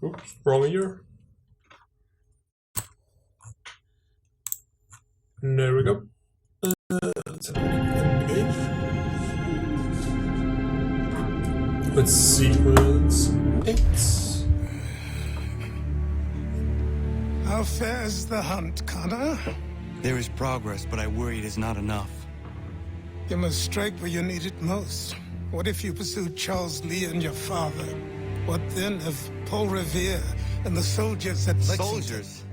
Oops, wrong year. And there we go. Let's have a look in the game. Let's sequence 8. How fares the hunt, Connor? There is progress, but I worry it is not enough. You must strike where you need it most. What if you pursued Charles Lee and your father? What then of Paul Revere and the soldiers at Lexington? Soldiers?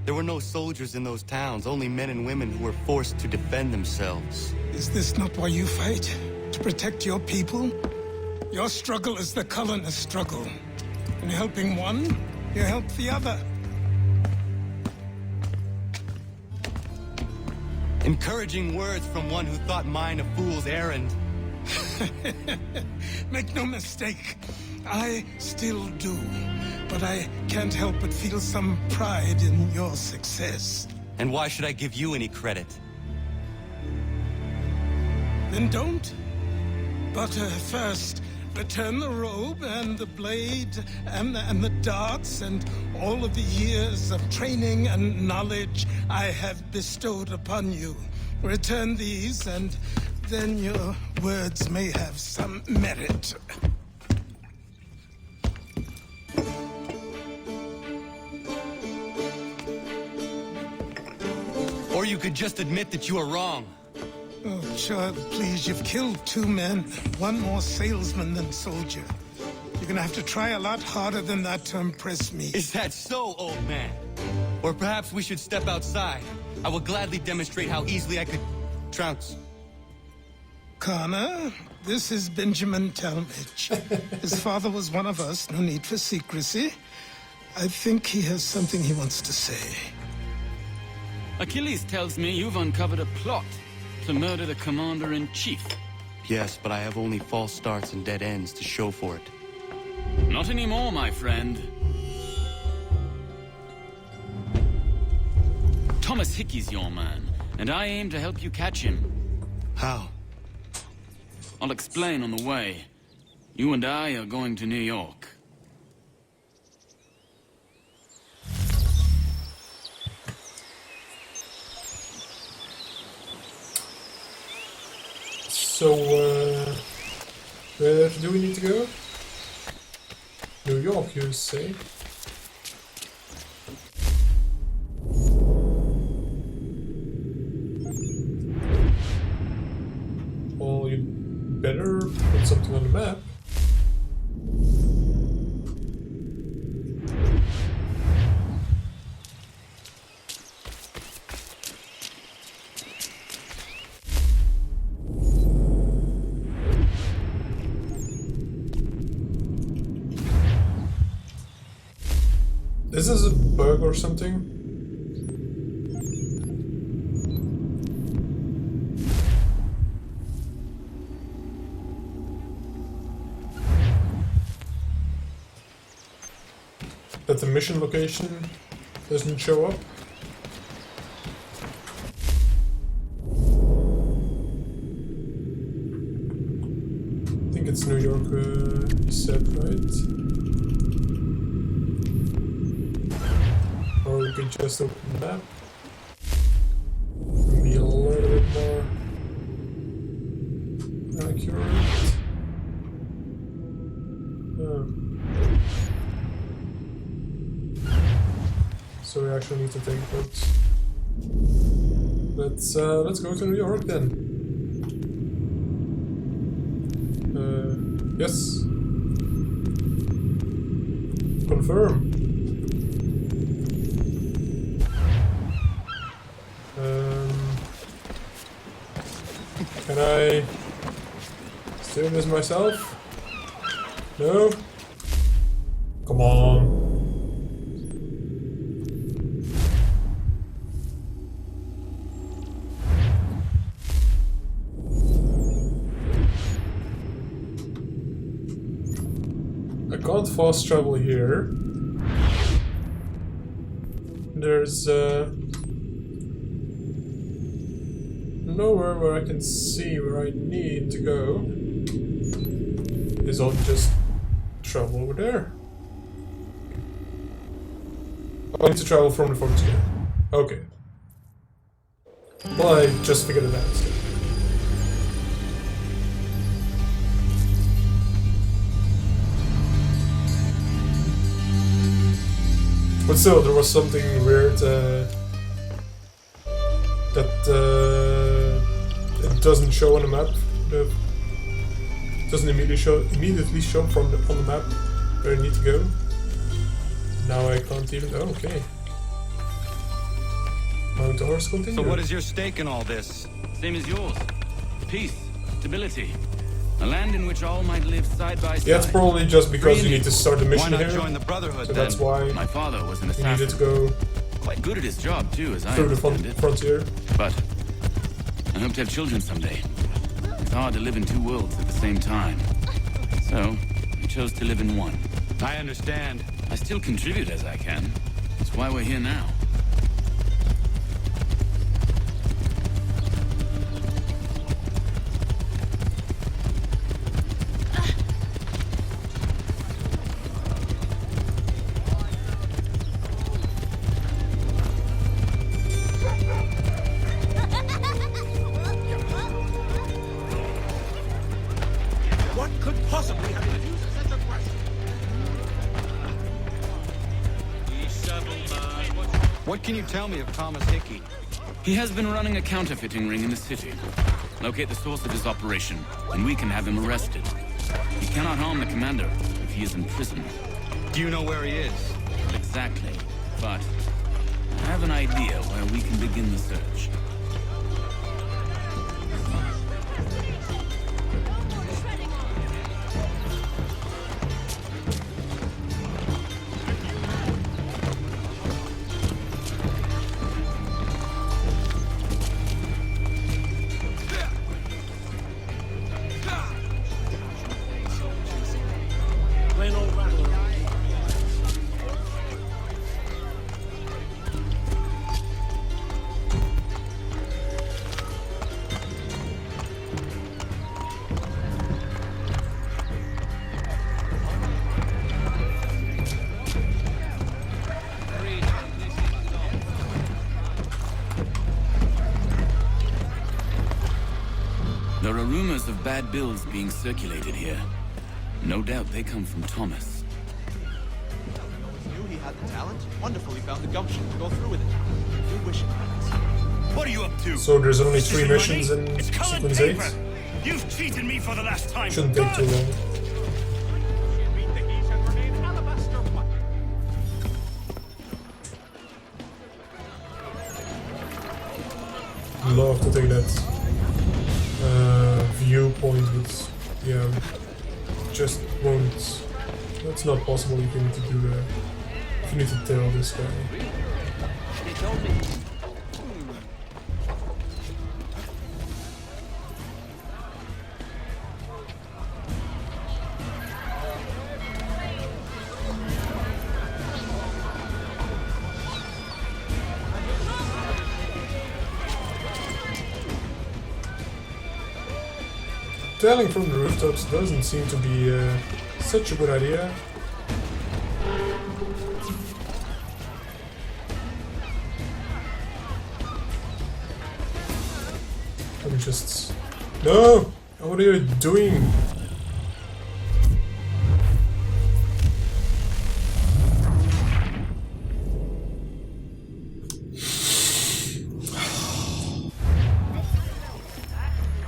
There were no soldiers in those towns, only men and women who were forced to defend themselves. Is this not why you fight? To protect your people? Your struggle is the colonist struggle. In helping one, you help the other. Encouraging words from one who thought mine a fool's errand. Make no mistake, I still do. But I can't help but feel some pride in your success. And why should I give you any credit? Then don't. But first, return the robe and the blade and the darts and all of the years of training and knowledge I have bestowed upon you. Return these, and then your words may have some merit. Or you could just admit that you are wrong. Oh, child, please, you've killed 2 men. One more salesman than soldier. You're gonna have to try a lot harder than that to impress me. Is that so, old man? Or perhaps we should step outside. I will gladly demonstrate how easily I could trounce. Connor, this is Benjamin Talmadge. His father was one of us, no need for secrecy. I think he has something he wants to say. Achilles tells me you've uncovered a plot to murder the commander-in-chief. Yes, but I have only false starts and dead ends to show for it. Not anymore, my friend. Thomas Hickey's your man, and I aim to help you catch him. How? I'll explain on the way. You and I are going to New York. So, where do we need to go? New York, you say? Well, you better put something on the map. Is this a bug or something? That the mission location doesn't show up? I think it's New York, you said, right? Or we could just open the map. Be a little bit more accurate. So we actually need to take notes. Let's go to New York then. Yes. Confirm. Can I steal this myself? No? Come on. I can't fast travel here. There's nowhere where I can see where I need to go. Is I'll just travel over there. I need to travel from the frontier. Okay. Well, I just figured it out. So. But still, there was something weird that it doesn't show on the map. It doesn't immediately show on the map where I need to go. Now I can't even. Oh, okay. Mount the horse continue. So what is your stake in all this? Same as yours. Peace, stability. A land in which all might live side by side. Yeah, it's probably just because you need to start the mission Why not here. join the Brotherhood So then? that's why My father was an you assassin. needed to go Quite good at his job too, as I through the understand it. frontier. But I hope to have children someday. It's hard to live in two worlds at the same time. So I chose to live in one. I understand. I still contribute as I can. That's why we're here now. What could possibly have induced such aggression? What can you tell me of Thomas Hickey? He has been running a counterfeiting ring in the city. Locate the source of his operation, and we can have him arrested. He cannot harm the commander if he is in prison. Do you know where he is? Not exactly, but I have an idea where we can begin the search. Plain old rattler. There are rumors of bad bills being circulated here. No doubt they come from Thomas. Knew he had the talent. Wonderful he found the gumption to go through with it. Do wish it happens. What are you up to? So there's only This 3 isn't missions money. in It's colored sequence paper. 8. You've cheated me for the last time. Shouldn't take too long. Love to take that viewpoint, but yeah, just won't. That's not possible. You need to do that. You need to tell this guy. They told me. Telling from the rooftops doesn't seem to be such a good idea. Let me just... No! What are you doing?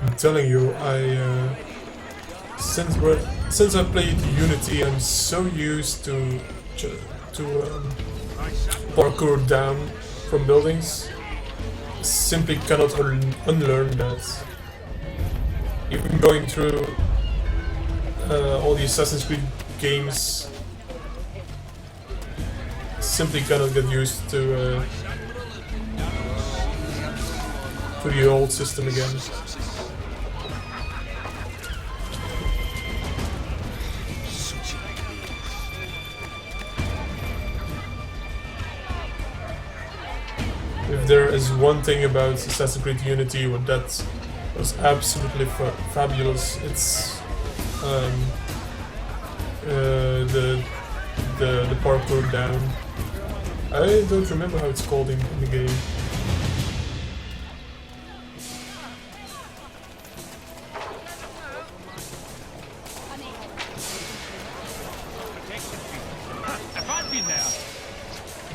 I'm telling you, since I played Unity, I'm so used to parkour down from buildings. Simply cannot unlearn that. Even going through all the Assassin's Creed games, simply cannot get used to the old system again. If there is one thing about Assassin's Creed Unity, what that was absolutely fabulous, it's the parkour down. I don't remember how it's called in the game.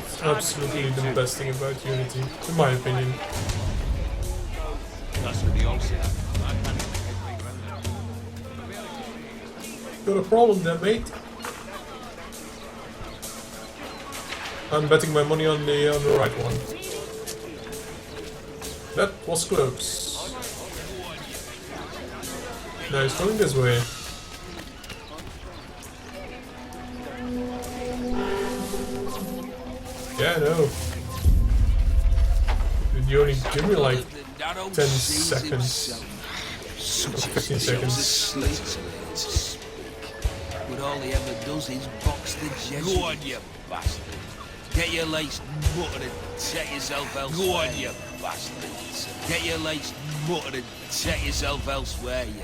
It's absolutely the best thing about Unity, in my opinion. Got a problem there, mate? I'm betting my money on the right one. That was close. Now he's going this way. Yeah, I know. Did you only give me like 10 seconds? Or 15 seconds. But all he ever does is box the Jesuits. Go on, you bastard. Get your lights muttered and set yourself elsewhere. Go on, you bastard. Get your lights muttered and set yourself elsewhere, you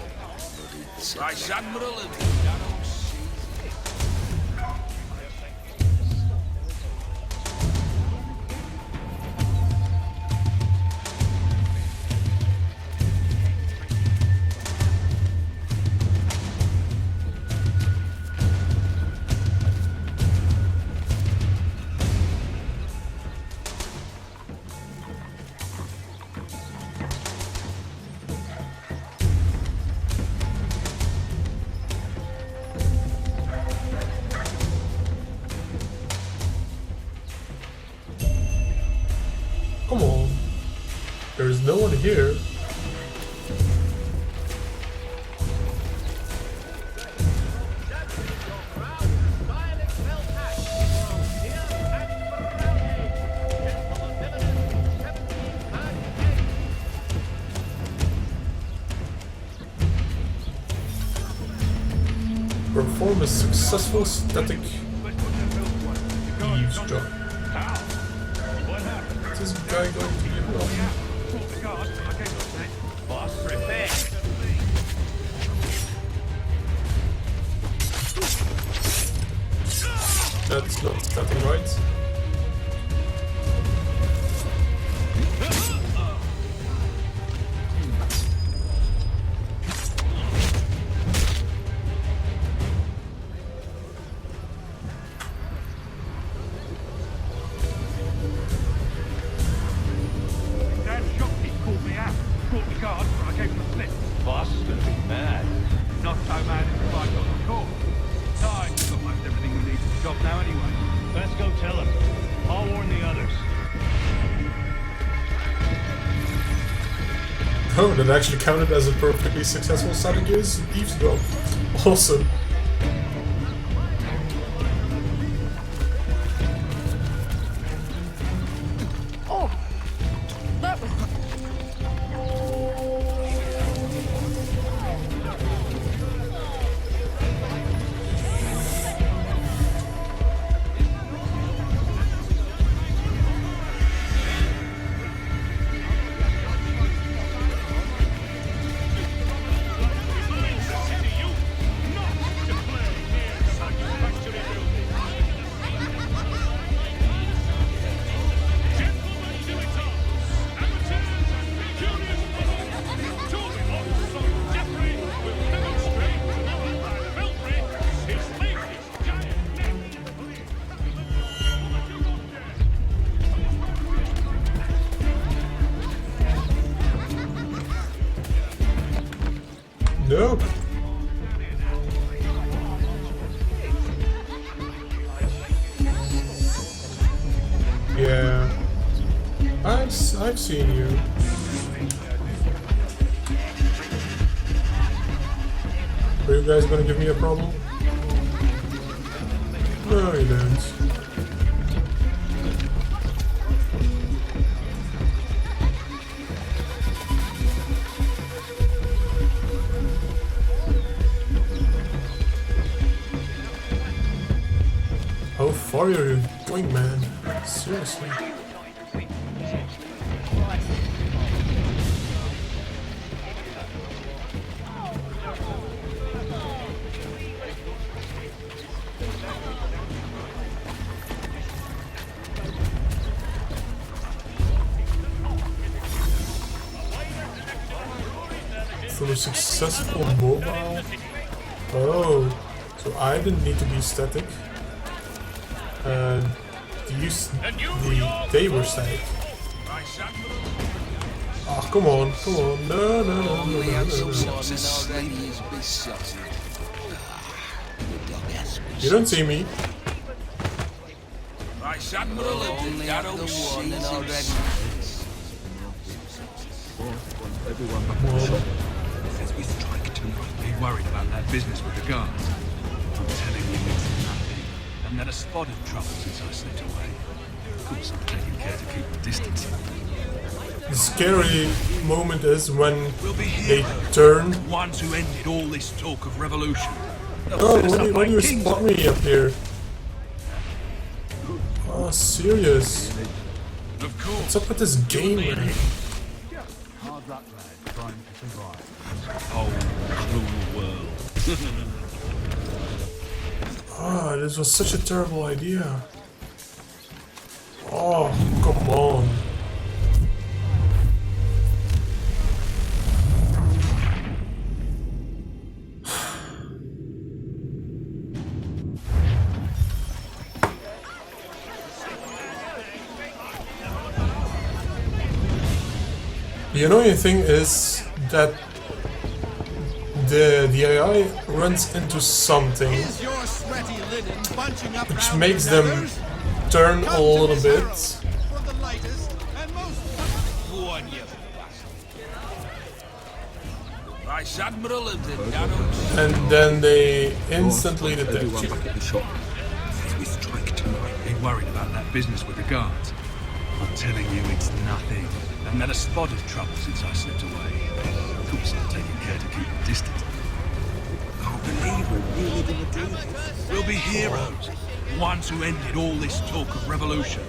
bloody... Right, Admiral. Come on. There's no one here. Perform a successful static eavesdrop. Is this guy going to give up? That's not static, right? Oh, that actually counted as a perfectly successful static eavesdrop. Awesome. Nope. Yeah. I've seen you. Are you guys gonna give me a problem? No, you don't. How far are you going, man? Seriously. from a successful mobile. Oh, so I didn't need to be static. They were static. Oh, come on, come on. No. You don't see me. Everyone but the shop. As we strike tonight, be worried about that business with the guards. I'm telling you, it's nothing. I've had a spot of trouble since I slipped away. Of course, I'm taking care to keep the distance. The scary moment is when they turn. Ones who ended all this talk of revolution. Oh, why do you spot me up here? Oh, serious. Of course. What's up with this game, man? Hard luck, lad, trying to survive. Oh, cruel world. Ah, this was such a terrible idea. Oh, come on. The annoying thing is that the AI runs into something which makes them turn a little bit. And then they instantly detect you. As we strike tonight, be worried about that business with the guards. I'm telling you, it's nothing. I've had a spot of trouble since I slipped away. Of course, I'm taking care to keep the distance. I can't believe we're really gonna do this. We'll be heroes. Ones who ended all this talk of revolution.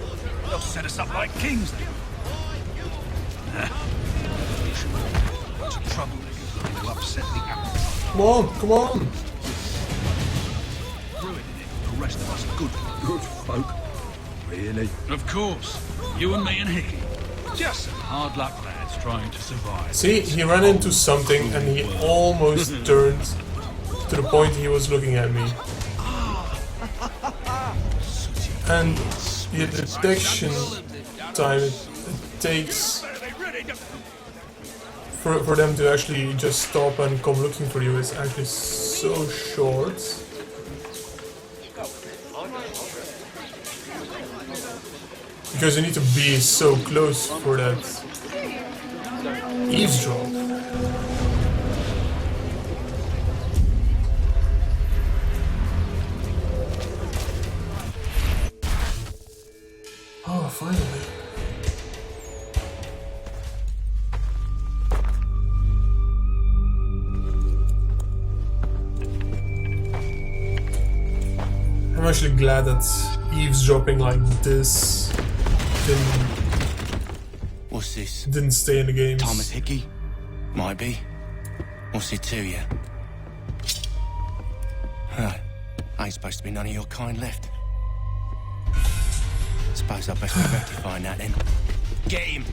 They'll set us up like Kingston. Revolution. Lots of trouble to upset the apple. Come on, come on. Ruining it. The rest of us are good folk. Really? Of course. You and me and Hickey. Just some hard luck lads trying to survive. See, he ran into something and he almost turned to the point he was looking at me. And the detection time it takes for them to actually just stop and come looking for you is actually so short. Because you need to be so close for that eavesdrop. Oh, finally. I'm actually glad that eavesdropping like this What's this? didn't stay in the games. Thomas Hickey? Might be. What's it to you? Huh. Ain't supposed to be none of your kind left. Suppose I best be rectifying that then. Get him!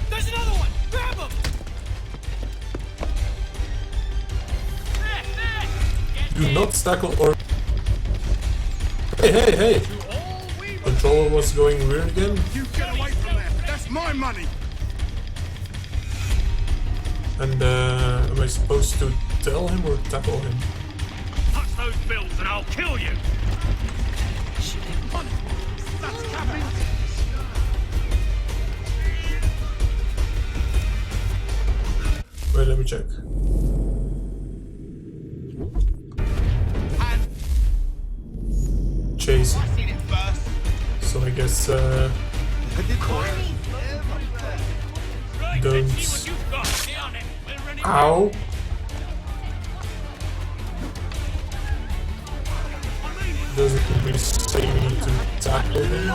There's another one! Grab him! Do not tackle or... Hey! Controller was going weird again. You get away from there! That's my money! And am I supposed to tell him or tackle him? Touch those bills and I'll kill you! That's happening! Wait, let me check. Chase. So I guess don't. Ow! Doesn't really say me to tackle him.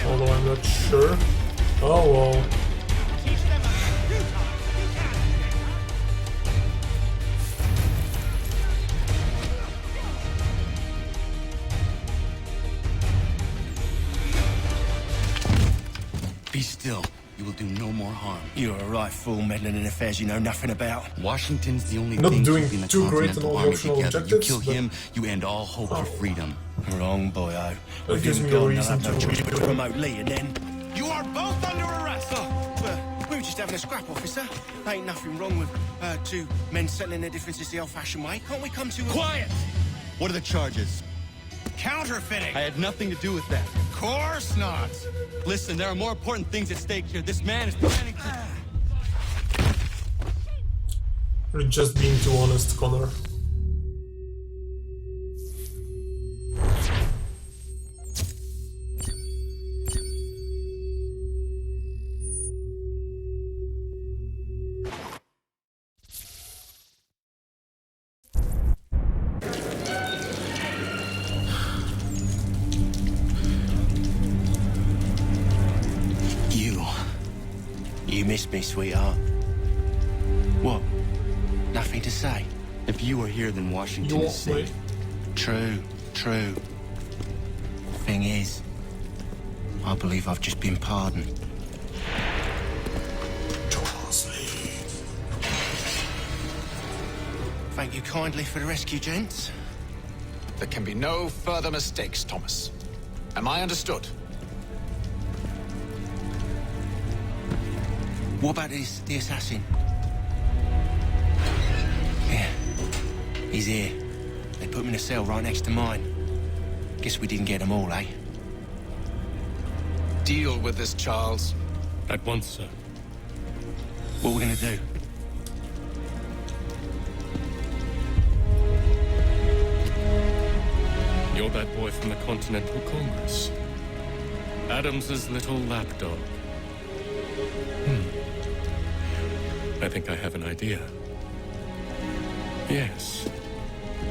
Although I'm not sure. Oh well. Be still. You will do no more harm. You're a right fool meddling in affairs you know nothing about. Washington's the only Not thing doing keeping the too great on Continental all the Army optional together. You objectives, kill but- him, you end all hope for freedom. Wrong, boyo. That gives me a reason to... promote Lee and then... You are both under arrest! Well, we were just having a scrap, officer. Ain't nothing wrong with two men settling their differences the old-fashioned way. Can't we come to a... Quiet! What are the charges? Counterfeiting! I had nothing to do with that. Course not! Listen, there are more important things at stake here. This man is planning to... You're just being too honest, Connor. You missed me, sweetheart. What? Nothing to say? If you were here, then Washington is safe. True. Thing is, I believe I've just been pardoned. Thank you kindly for the rescue, gents. There can be no further mistakes, Thomas. Am I understood? What about the assassin? Yeah, he's here. They put him in a cell right next to mine. Guess we didn't get them all, eh? Deal with this, Charles. At once, sir. What are we gonna do? You're that boy from the Continental Congress. Adams's little lapdog. I think I have an idea. Yes.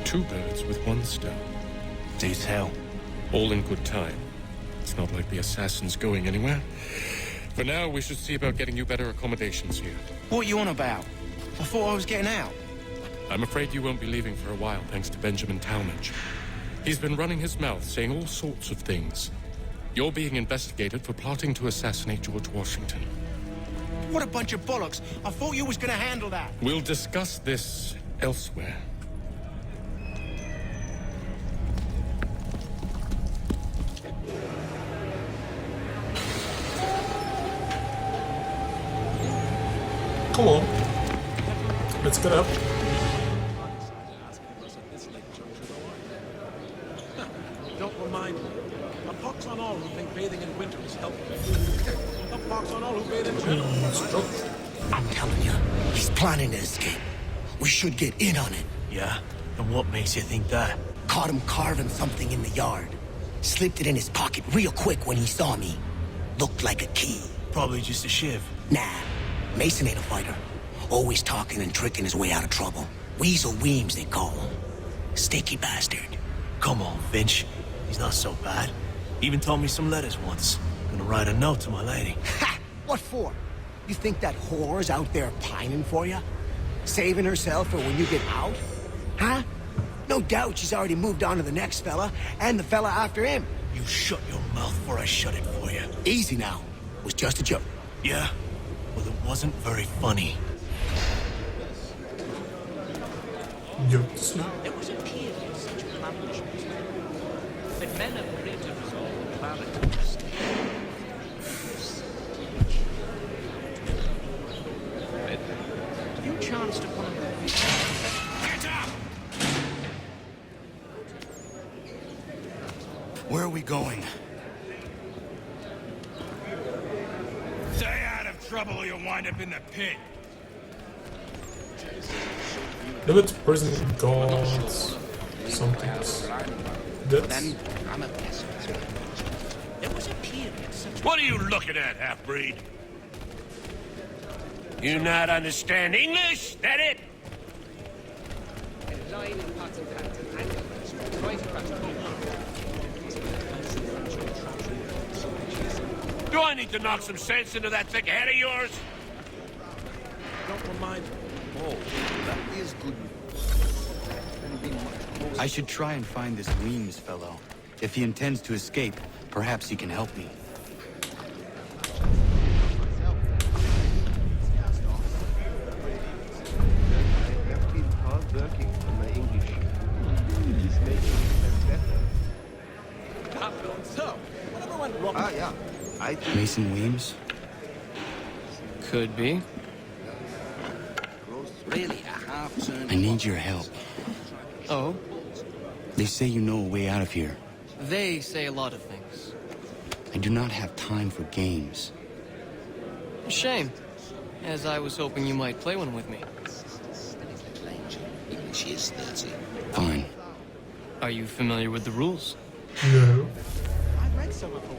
2 birds with 1 stone. Do tell. All in good time. It's not like the assassin's going anywhere. For now, we should see about getting you better accommodations here. What are you on about? I thought I was getting out. I'm afraid you won't be leaving for a while, thanks to Benjamin Talmadge. He's been running his mouth, saying all sorts of things. You're being investigated for plotting to assassinate George Washington. What a bunch of bollocks. I thought you was gonna handle that. We'll discuss this elsewhere. Come on. Let's get up. Don't remind me. A pox on all who think bathing in winter is helpful. A pox on all who bathe in general. I'm telling you, he's planning to escape. We should get in on it. Yeah? And what makes you think that? Caught him carving something in the yard. Slipped it in his pocket real quick when he saw me. Looked like a key. Probably just a shiv. Nah, Mason ain't a fighter. Always talking and tricking his way out of trouble. Weasel Weems, they call him. Sticky bastard. Come on, Finch. He's not so bad. Even told me some letters once. Gonna write a note to my lady. Ha! What for? You think that whore's out there pining for you? Saving herself for when you get out? Huh? No doubt she's already moved on to the next fella, and the fella after him. You shut your mouth before I shut it for you. Easy now. It was just a joke. Yeah? Well, it wasn't very funny. Yo. There was a period of such accomplishment. But men of greater resolve and valor. You chanced upon a... Get up! Where are we going? Stay out of trouble or you'll wind up in the pit. Limit prison guards. Something's Then I'm a pessimist. There was a period such... What are you looking at, half-breed? You not understand English? That it? Line in pots and pans and anchors right across the Do I need to knock some sense into that thick head of yours? Don't remind me. Oh, that is good. I should try and find this Weems fellow. If he intends to escape, perhaps he can help me. So, whatever went wrong? Ah, yeah. Mason Weems? Could be. Really, a half-turn. I need your help. Oh? They say you know a way out of here. They say a lot of things. I do not have time for games. Shame, as I was hoping you might play one with me. Even she is 30. Fine. Are you familiar with the rules? No. I read some of them.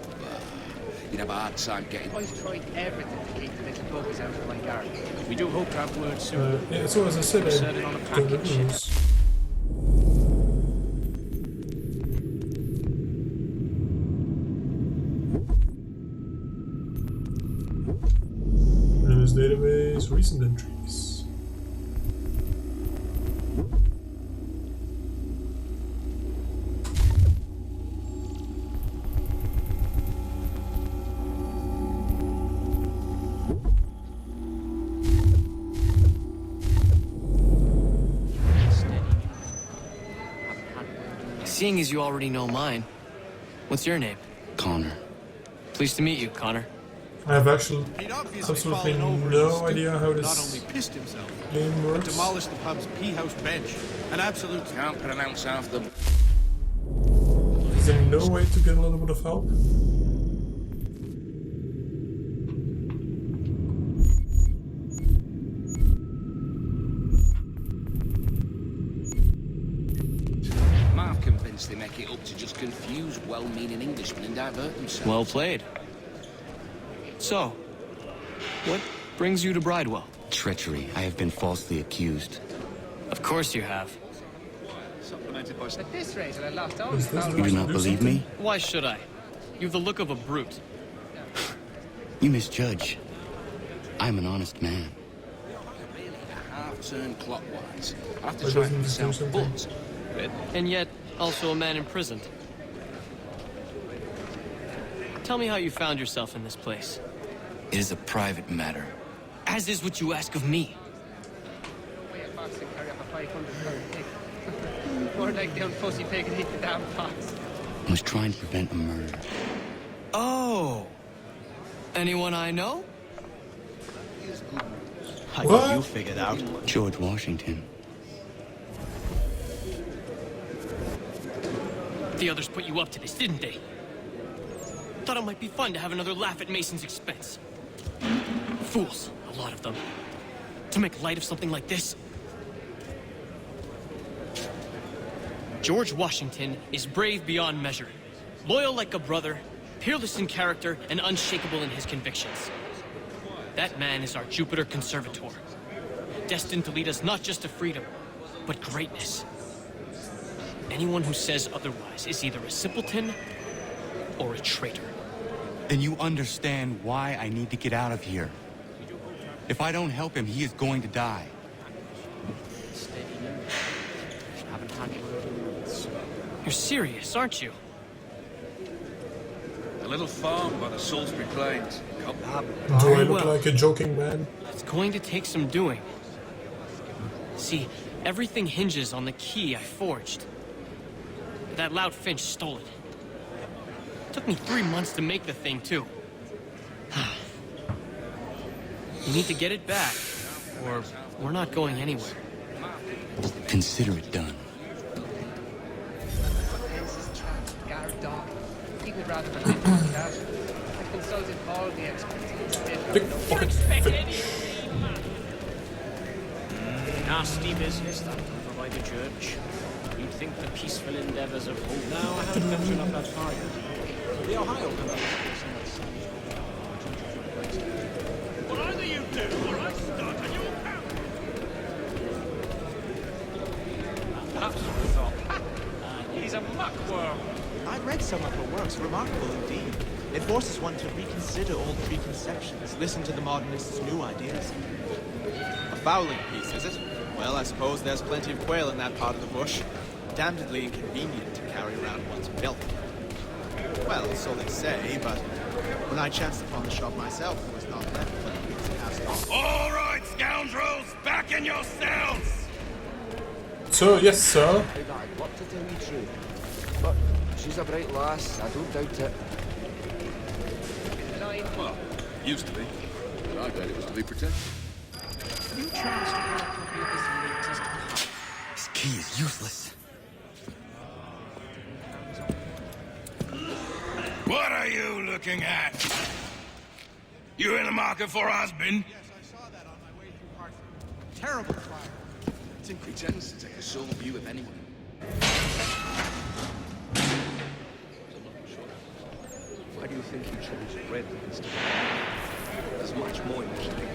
You'd have a hard time getting. I've tried everything to keep the little buggies out of my garden. We do hope to have word soon. Yeah, so as I said, I Set it on a don't know the package. rules. Windows database, recent entries. Seeing as you already know mine, what's your name? Connor. Pleased to meet you, Connor. I have actually He'd obviously absolutely fallen over no and idea how not this only pissed himself, game but works. demolished the pub's pea-house bench. An absolute... Can't pronounce half the. Is there no way to get a little bit of help? Mark convinced they make it up to just confuse well-meaning Englishmen and divert themselves. Well played. So, what brings you to Bridewell? Treachery. I have been falsely accused. Of course you have. At this rate, I lost all Is this You do not believe me? Why should I? You've the look of a brute. You misjudge. I'm an honest man. Really, a half-turn clockwise. After Why trying doesn't this do myself, something? but And yet, also a man imprisoned. Tell me how you found yourself in this place. It is a private matter. As is what you ask of me. way a fox can carry up a 500-pound pig. More like the unfussy pig and eat the damn fox. I was trying to prevent a murder. Oh. Anyone I know? I What? got you figured out. George Washington. The others put you up to this, didn't they? Thought it might be fun to have another laugh at Mason's expense. Fools, a lot of them. To make light of something like this. George Washington is brave beyond measure, loyal like a brother, peerless in character, and unshakable in his convictions. That man is our Jupiter Conservator, destined to lead us not just to freedom, but greatness. Anyone who says otherwise is either a simpleton or a traitor. Then you understand why I need to get out of here. If I don't help him, he is going to die. You're serious, aren't you? a little farm by the Salisbury Plains. Do I look well. like a joking man? It's going to take some doing. See, everything hinges on the key I forged. That loud Finch stole it. Took me 3 months to make the thing, too. You need to get it back, or we're not going anywhere. Consider it done. Guard dog. He would rather have been like that. I consulted all the experts. Pickpocket Finch. Nasty business that over by the church. You'd think the peaceful endeavors of hope. No, I haven't ventured up that far yet. The Ohio country. What either you do, or I start a new account. That's what I thought. He's a muckworm. I've read some of her works, remarkable indeed. It forces one to reconsider old preconceptions, listen to the modernists' new ideas. A fowling piece, is it? Well, I suppose there's plenty of quail in that part of the bush. Damnedly inconvenient to carry around one's milk. Well, so they say, but when I chanced upon the shop myself, it was not left but it's cast off. All right, scoundrels, back in your cells! So, yes, sir. What to tell you truth, but she's a bright lass, I don't doubt it. Well, used to be. But I bet it was to be protected. You chance to have a copy of this latest... This key is useless. What are you looking at? You in the market for a husband? Yes, I saw that on my way through Hartford. Terrible fire. Tim pretends to take a soul view of anyone. Why do you think he chose red instead of blue? There's much more in keeping.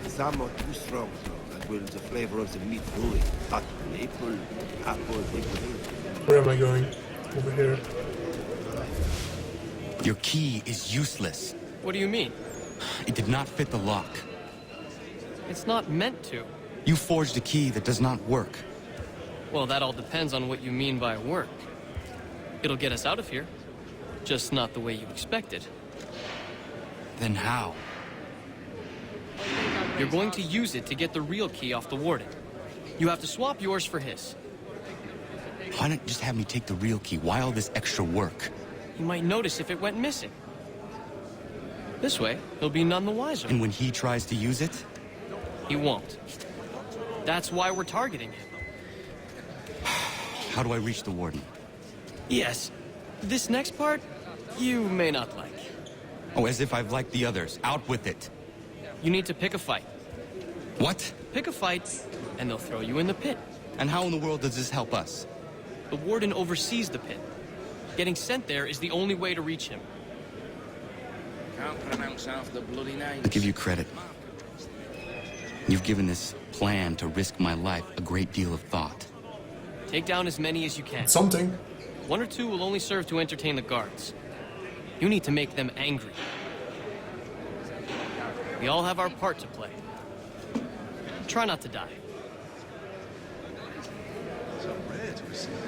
Some are too strong, that will the flavor of the meat ruin. But maple, apple, maple. Where am I going? Over here. Your key is useless. What do you mean? It did not fit the lock. It's not meant to. You forged a key that does not work. Well, that all depends on what you mean by work. It'll get us out of here. Just not the way you expected. Then how? You're going to use it to get the real key off the warden. You have to swap yours for his. Why not just have me take the real key? Why all this extra work? He might notice if it went missing. This way, he'll be none the wiser. And when he tries to use it? He won't. That's why we're targeting him. How do I reach the warden? Yes. This next part, you may not like. Oh, as if I've liked the others. Out with it. You need to pick a fight. What? Pick a fight, and they'll throw you in the pit. And how in the world does this help us? The warden oversees the pit. Getting sent there is the only way to reach him. Can't pronounce half the bloody names. I'll give you credit. You've given this plan to risk my life a great deal of thought. Take down as many as you can. Something. One or two will only serve to entertain the guards. You need to make them angry. We all have our part to play. Try not to die. So rare to receive it.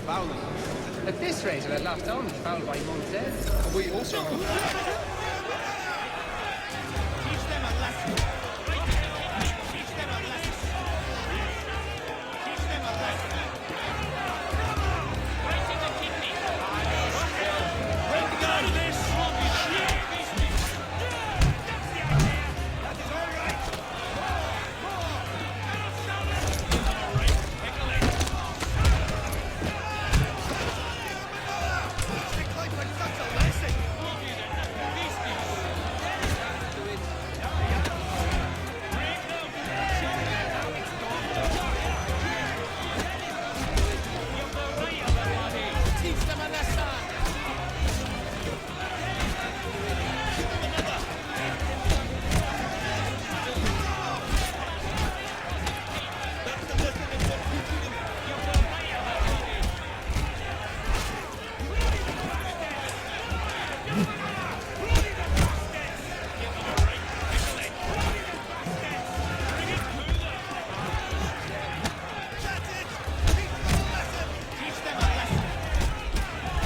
Fouling. At this rate, I'd last only fouled by Montez. We also...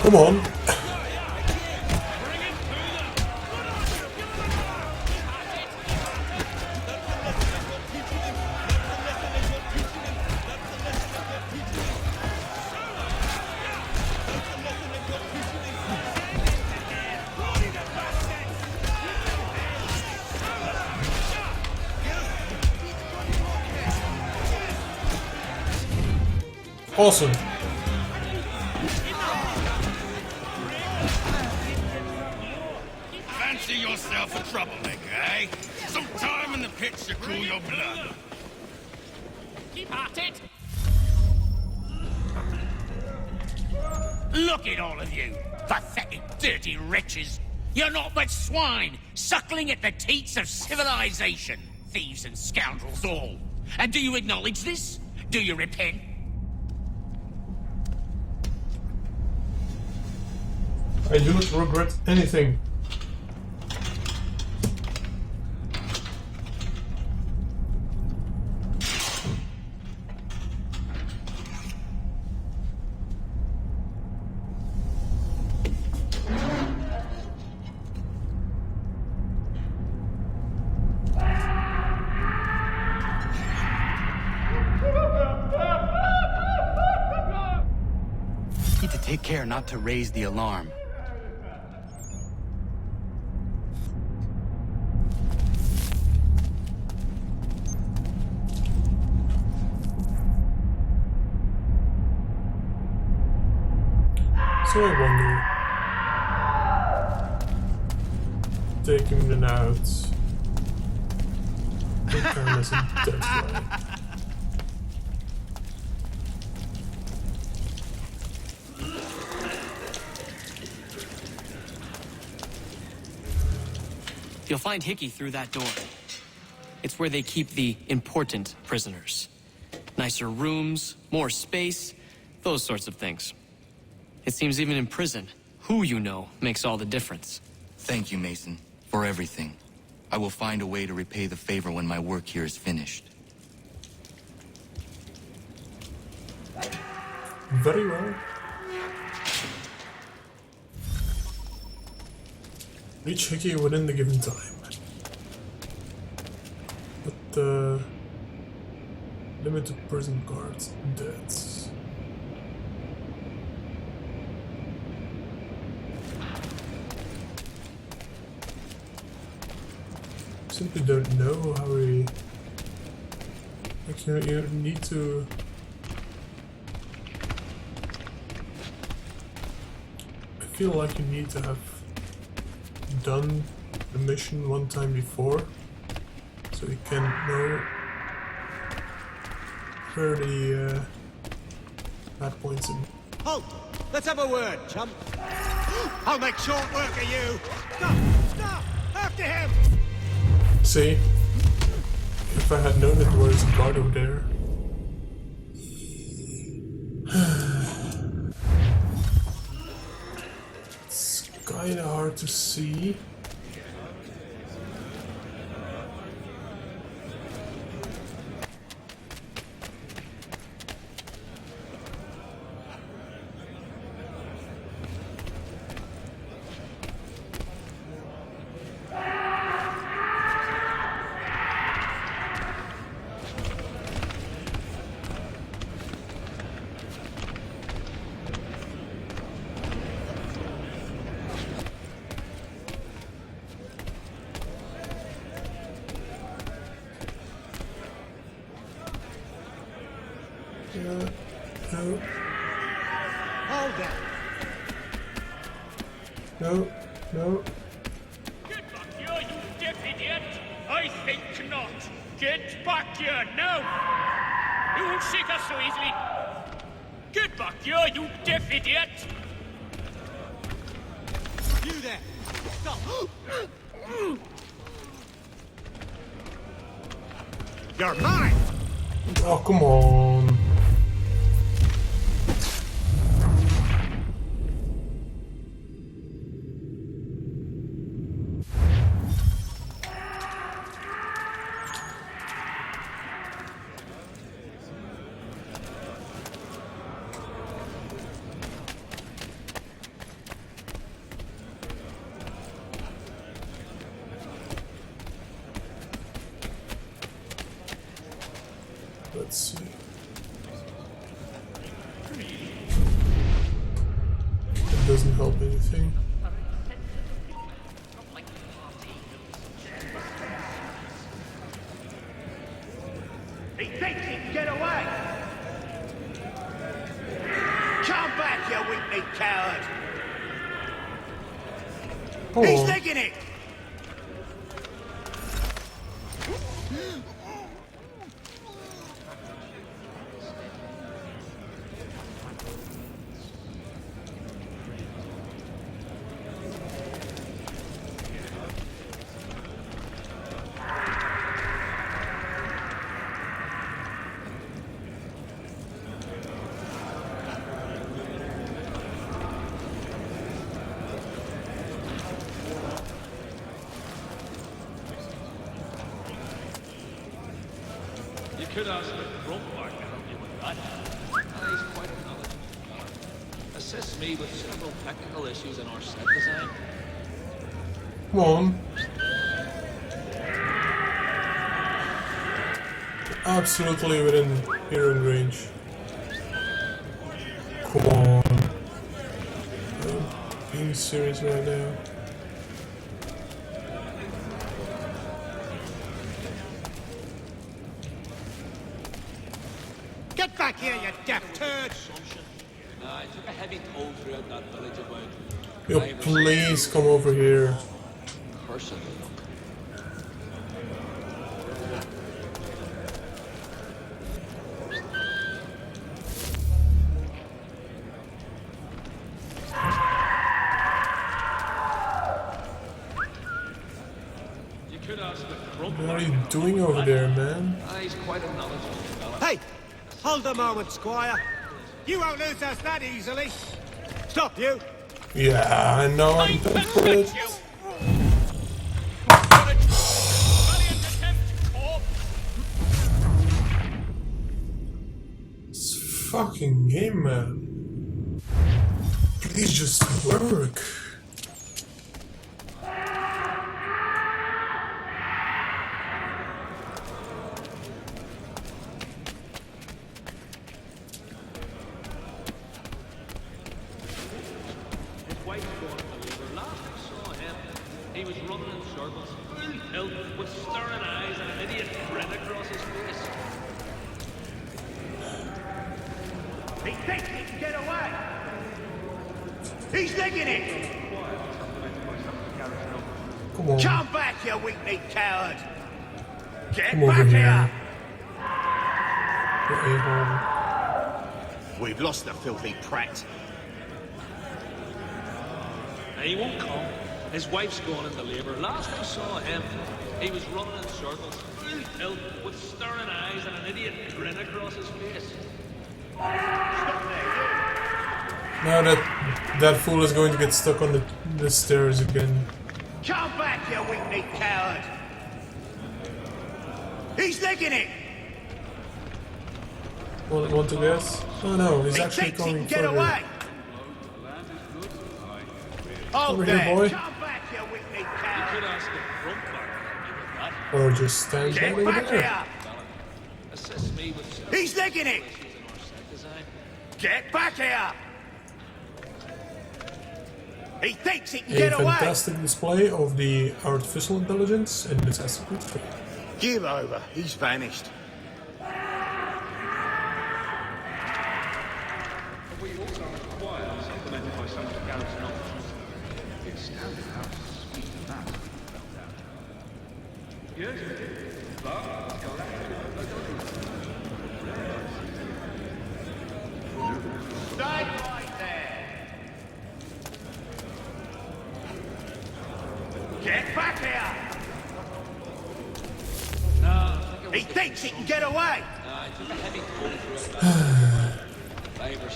Come on. Awesome. Fancy yourself a troublemaker, eh? Some time in the pit to cool your blood. Keep at it! Look at all of you! Pathetic, dirty wretches! You're not but swine, suckling at the teats of civilization. Thieves and scoundrels all. And do you acknowledge this? Do you repent? I do not regret anything. not to raise the alarm. So I wonder, taking them out, what kind is a dead fly? You'll find Hickey through that door. It's where they keep the important prisoners. Nicer rooms, more space, those sorts of things. It seems even in prison, who you know makes all the difference. Thank you, Mason, for everything. I will find a way to repay the favor when my work here is finished. Very well. Reach Hickey within the given time. But limited prison guards and deaths. Simply don't know how we. Like you need to. I feel like you need to have done the mission one time before, so you can know where the bad points in. Halt! Let's have a word, chum. I'll make short work of you. Stop! Stop! After him! See, if I had known that there was a guard over there. It's kinda hard to see. No. Hold that. No. No. Get back here, you deaf idiot! I think not. Get back here now! You won't shake us so easily. Get back here, you deaf idiot! You there! Stop! You're mine! Oh, come on. Let's see. It doesn't help anything. He thinks he can get away! Come back, you weak-kneed coward! Hold He's on. taking it! You could ask the crowbar to help you with that. He's quite a knowledgeable. Assists me with several technical issues in our set design. Come on. Absolutely within hearing range. Come on. you serious right now? Get back here, you deaf turd! I took a heavy toll throughout that village about. Yo, please come over here. Person. What are you doing over there, man? He's quite a knowledgeable fella. Hey! Hold a moment, Squire. You won't lose us that easily. Stop, you! Yeah, I know. I'm done for it. This fucking game, man. Please just work. He was running in circles, full tilt, with staring eyes and an idiot grin across his face. He thinks he can get away! He's digging it! Come on. Come back, you weak-kneed coward! Get Come over back here. here! You a-hole. We've lost the filthy prat. He won't come. His wife's gone into labour. Last I saw him, he was running in circles, full tilt, with staring eyes and an idiot grin across his face. Now that fool is going to get stuck on the stairs again. Come back, you weak-kneed coward! He's digging it! Want to guess? Oh no, he's He actually thinks he coming can get further. away! Oh, Over here, there! boy. Come back, you weak-kneed coward! Or just stand Get right over back there. here! Assist me with He's digging it! design. Get back here! He thinks he can A get away! fantastic display of the artificial intelligence in Assassin's Creed 3. Give over. He's vanished. We also require, supplemented by some garrison officers. It's standard how sweet that felt out. Yes, but Stay right there! Get back here! He thinks he can get away! I took a heavy toll throughout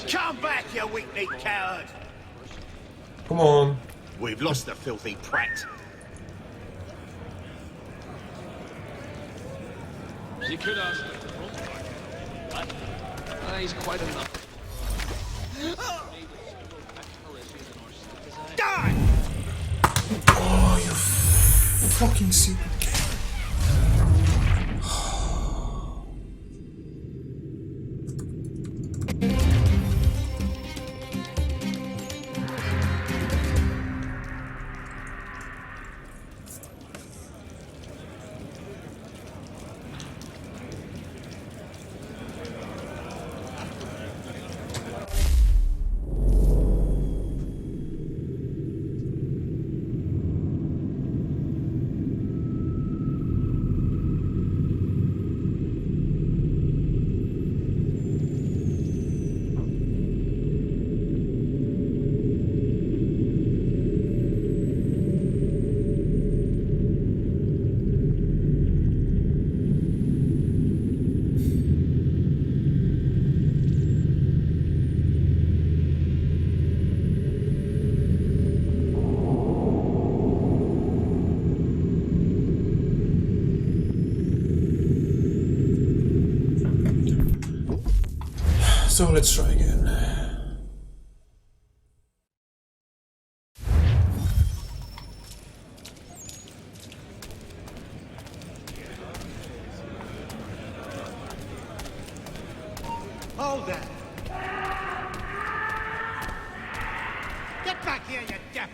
Come back, you weak-kneed coward! Come on. We've lost the filthy prat. You could ask him. He's quite a nut. Die! Oh, you fucking stupid game. So let's try again. Hold that! Get back here, you deaf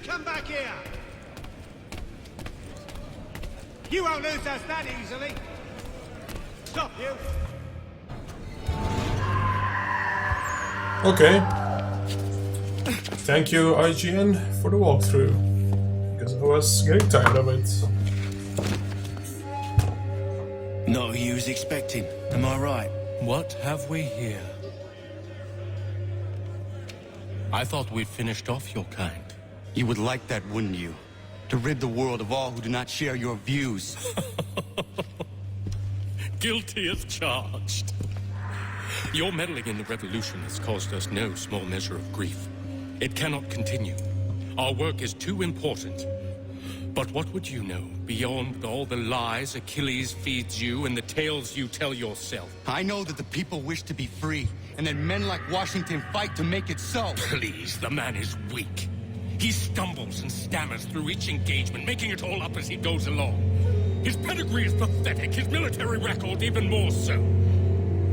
come back here! You won't lose us that easily. Stop you. Okay. Thank you, IGN, for the walkthrough. Because I was getting tired of it. Not who you was expecting, am I right? What have we here? I thought we'd finished off your kind. You would like that, wouldn't you? To rid the world of all who do not share your views. Guilty as charged. Your meddling in the revolution has caused us no small measure of grief. It cannot continue. Our work is too important. But what would you know beyond all the lies Achilles feeds you and the tales you tell yourself? I know that the people wish to be free, and that men like Washington fight to make it so. Please, the man is weak. He stumbles and stammers through each engagement, making it all up as he goes along. His pedigree is pathetic, his military record even more so.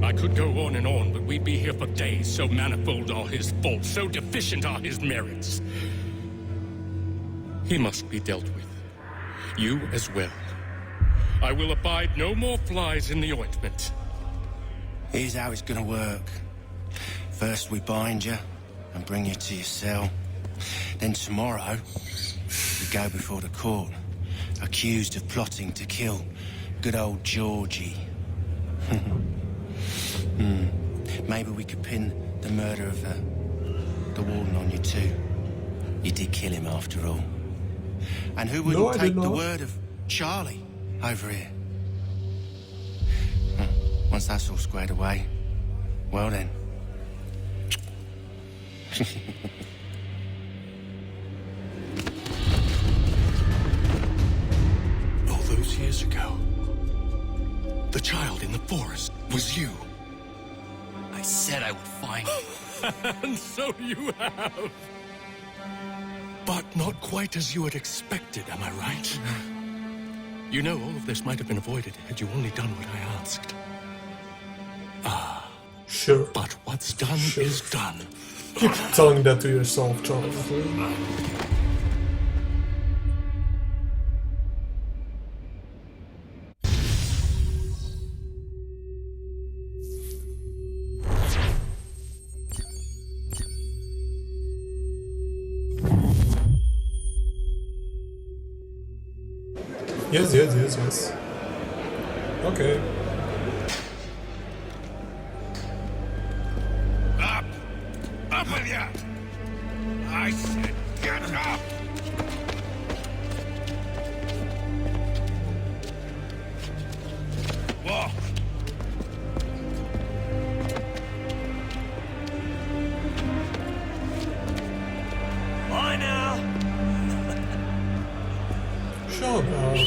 I could go on and on, but we'd be here for days. So manifold are his faults, so deficient are his merits. He must be dealt with. You as well. I will abide no more flies in the ointment. Here's how it's gonna work. First we bind you and bring you to your cell. Then tomorrow, you go before the court, accused of plotting to kill good old Georgie. Maybe we could pin the murder of the warden on you too. You did kill him after all. And who wouldn't take the word of Charlie over here? Once that's all squared away, well then. All those years ago, the child in the forest was you. I said I would find you. And so you have. But not quite as you had expected, am I right? You know, all of this might have been avoided had you only done what I asked. Ah. Sure. But what's done is done. Keep telling that to yourself, Charles. Yes. Okay. Up with you! I said get up! Walk! Bye now! Shut up.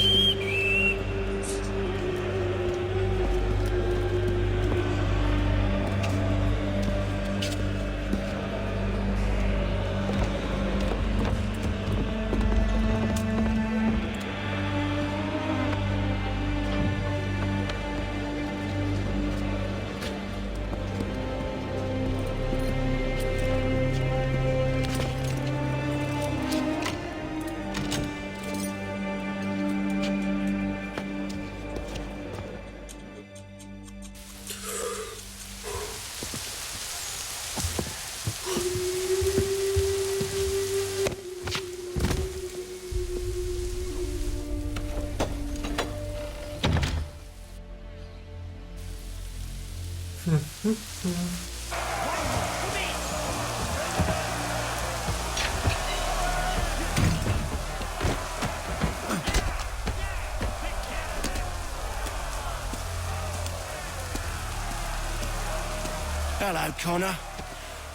Hello, Connor.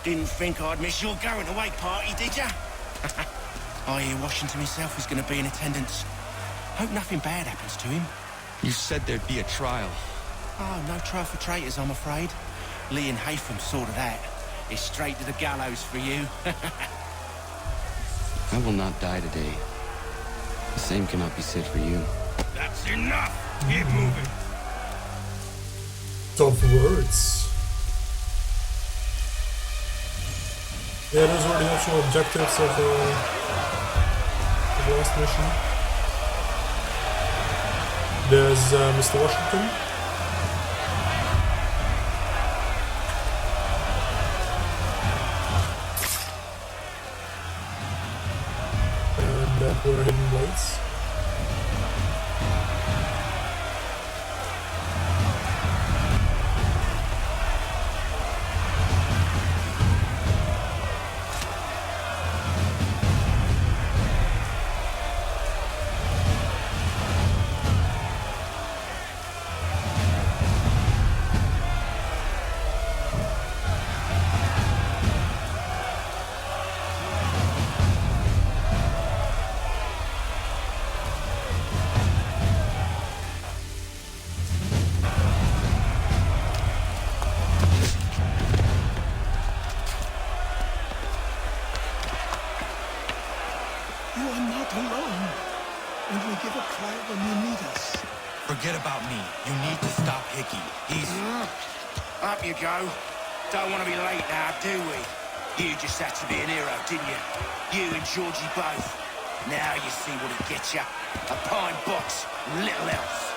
Didn't think I'd miss your going away party, did ya? I hear Washington himself is going to be in attendance. Hope nothing bad happens to him. You said there'd be a trial. Oh, no trial for traitors, I'm afraid. Lee and Haytham sorted that. It's straight to the gallows for you. I will not die today. The same cannot be said for you. That's enough! Keep moving! Tough words. Yeah, those were the actual objectives of last mission. There's Mr. Washington. And that were hidden blades. Forget about me. You need to stop Hickey. He's... Up you go. Don't want to be late now, do we? You just had to be an hero, didn't you? You and Georgie both. Now you see what it gets you. A pine box, little else.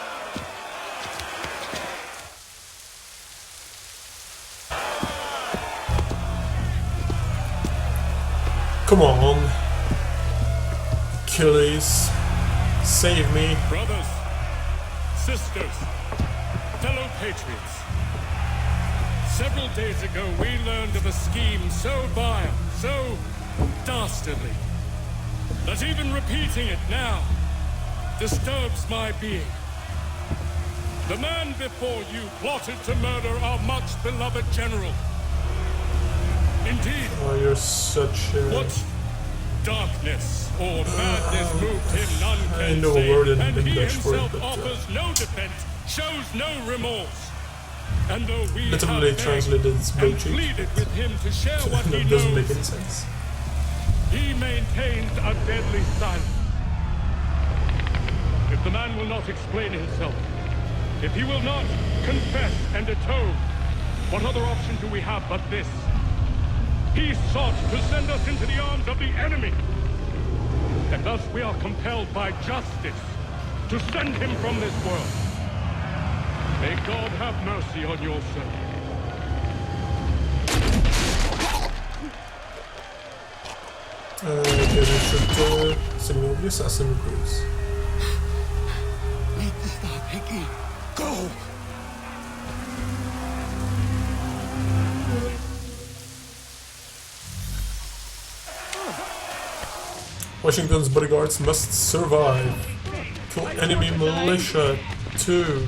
Come on. Achilles. Save me. Brothers, sisters, fellow patriots. Several days ago, we learned of a scheme so vile, so dastardly, that even repeating it now disturbs my being. The man before you plotted to murder our much-beloved general. Indeed. Oh, you're such a... What darkness or madness moved him, none I can know a say, word in and he English for it, himself but offers no defense, shows no remorse. And though we literally have translated it's and bullshit. pleaded with him to share what he That doesn't knows, make any sense. he maintains a deadly silence. If the man will not explain himself, if he will not confess and atone, what other option do we have but this? He sought to send us into the arms of the enemy. And thus we are compelled by justice to send him from this world. May God have mercy on your soul. Okay, we should signal the assassin recruits. Need to stop Hickey. Go! Washington's bodyguards must survive. Kill enemy militia too.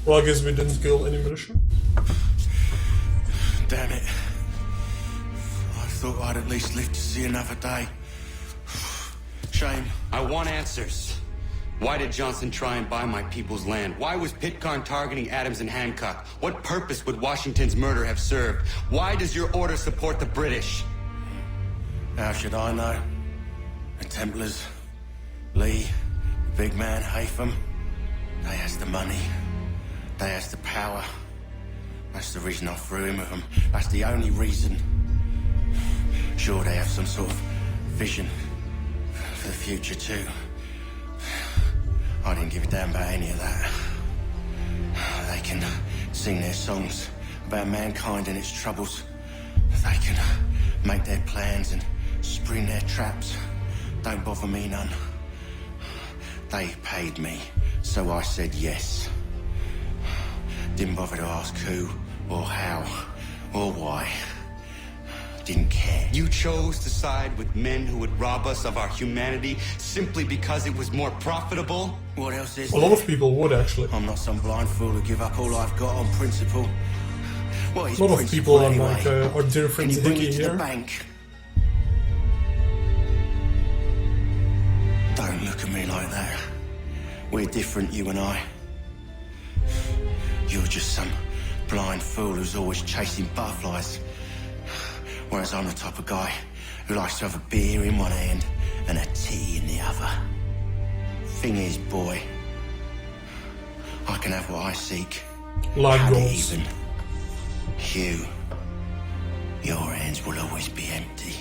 Well, I guess we didn't kill any militia. Damn it. I thought I'd at least live to see another day. Shame. I want answers. Why did Johnson try and buy my people's land? Why was Pitcairn targeting Adams and Hancock? What purpose would Washington's murder have served? Why does your order support the British? How should I know? The Templars, Lee, the big man, Haytham. They has the money. They has the power. That's the reason I threw in with them. That's the only reason. Sure, they have some sort of vision for the future too. I didn't give a damn about any of that. They can sing their songs about mankind and its troubles. They can make their plans and spring their traps. Don't bother me none. They paid me, so I said yes. Didn't bother to ask who, or how, or why. Didn't care. You chose to side with men who would rob us of our humanity simply because it was more profitable? What else is A lot of people would, actually. I'm not some blind fool who give up all I've got on principle. What is A lot of people are anyway? like, our dear friend Can you bring Hickey it to here. the bank? Don't look at me like that. We're different, you and I. You're just some blind fool who's always chasing butterflies. Whereas I'm the type of guy who likes to have a beer in one hand and a tea in the other. Thing is, boy, I can have what I seek. Life Had it goals. even. Hugh, your hands will always be empty.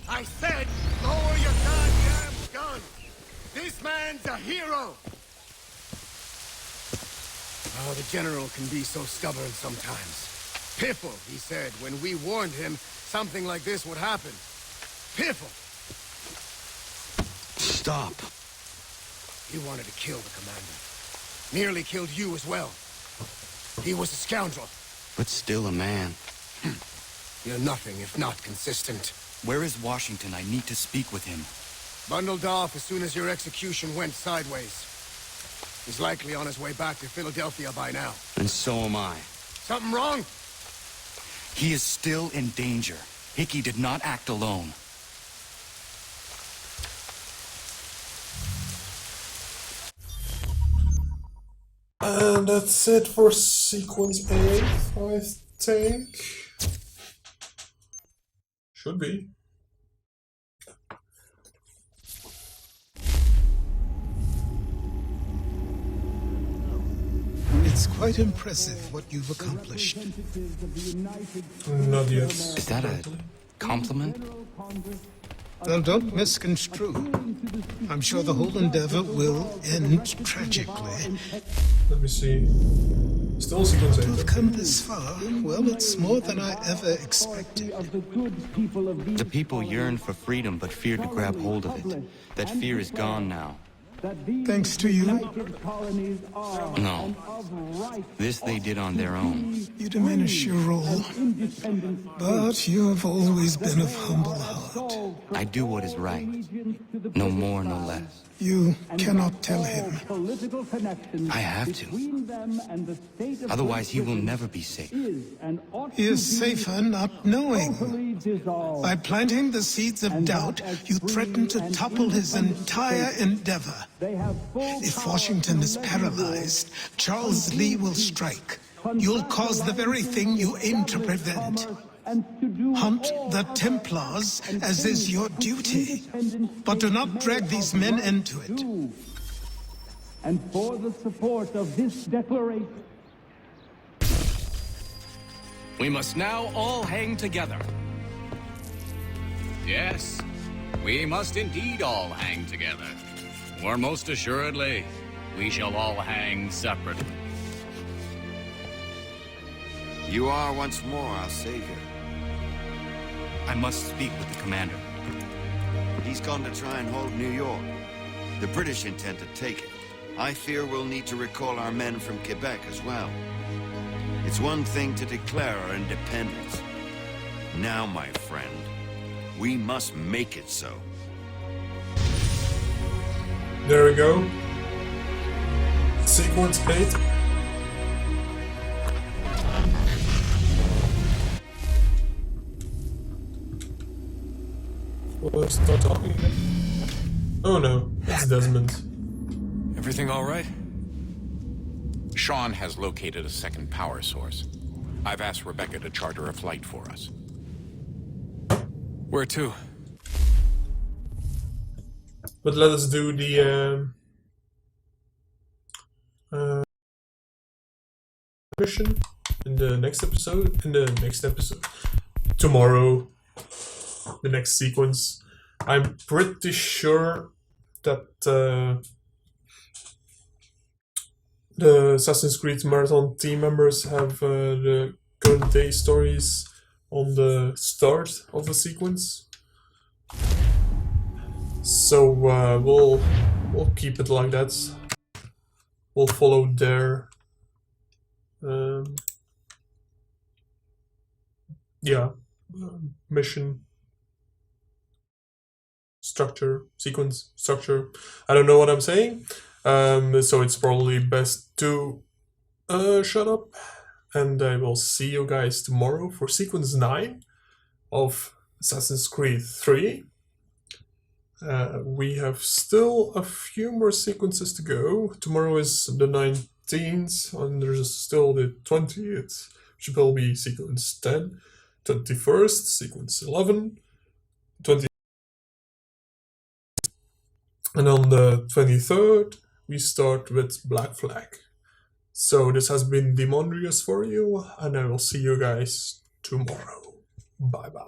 I said, lower your goddamn gun! This man's a hero! Oh, the General can be so stubborn sometimes. Piffle, he said, when we warned him something like this would happen. Piffle! Stop. He wanted to kill the commander. Nearly killed you as well. He was a scoundrel. But still a man. You're nothing if not consistent. Where is Washington? I need to speak with him. Bundled off as soon as your execution went sideways. He's likely on his way back to Philadelphia by now. And so am I. Something wrong? He is still in danger. Hickey did not act alone. And that's it for sequence 8, I think. Should be. It's quite impressive what you've accomplished. Not yet. Is that a compliment? Now, don't misconstrue. I'm sure the whole endeavor will end tragically. Let me see. Still sequence 8. To have come this far, well, it's more than I ever expected. The people yearn for freedom but fear to grab hold of it. That fear is gone now. Thanks to you? No. This they did on their own. You diminish your role. But you have always been of humble heart. I do what is right. No more, no less. You cannot tell him. I have to. Otherwise, he will never be safe. He is safer not knowing. By planting the seeds of doubt, you threaten to topple his entire endeavor. If Washington is paralyzed, Charles Lee will strike. You'll cause the very thing you aim to prevent. Hunt the Templars, as is your duty. But do not drag these men into it. And for the support of this declaration, We must now all hang together. Yes, we must indeed all hang together. Or most assuredly, we shall all hang separately. You are once more our savior. I must speak with the commander. He's gone to try and hold New York. The British intend to take it. I fear we'll need to recall our men from Quebec as well. It's one thing to declare our independence. Now, my friend, we must make it so. There we go. Sequence 8. Let's start talking again. Oh no, it's Desmond. Everything all right? Sean has located a second power source. I've asked Rebecca to charter a flight for us. Where to? But let us do the mission in the next episode. Tomorrow. The next sequence. I'm pretty sure that the Assassin's Creed Marathon team members have the current day stories on the start of the sequence. So we'll keep it like that. We'll follow their mission sequence structure. I don't know what I'm saying, so it's probably best to shut up and I will see you guys tomorrow for sequence 9 of Assassin's Creed 3. We have still a few more sequences to go. Tomorrow is the 19th, and there's still the 20th, which will be sequence 10, 21st, sequence 11, 20, and on the 23rd, we start with Black Flag. So this has been Demondrius for you, and I will see you guys tomorrow. Bye bye.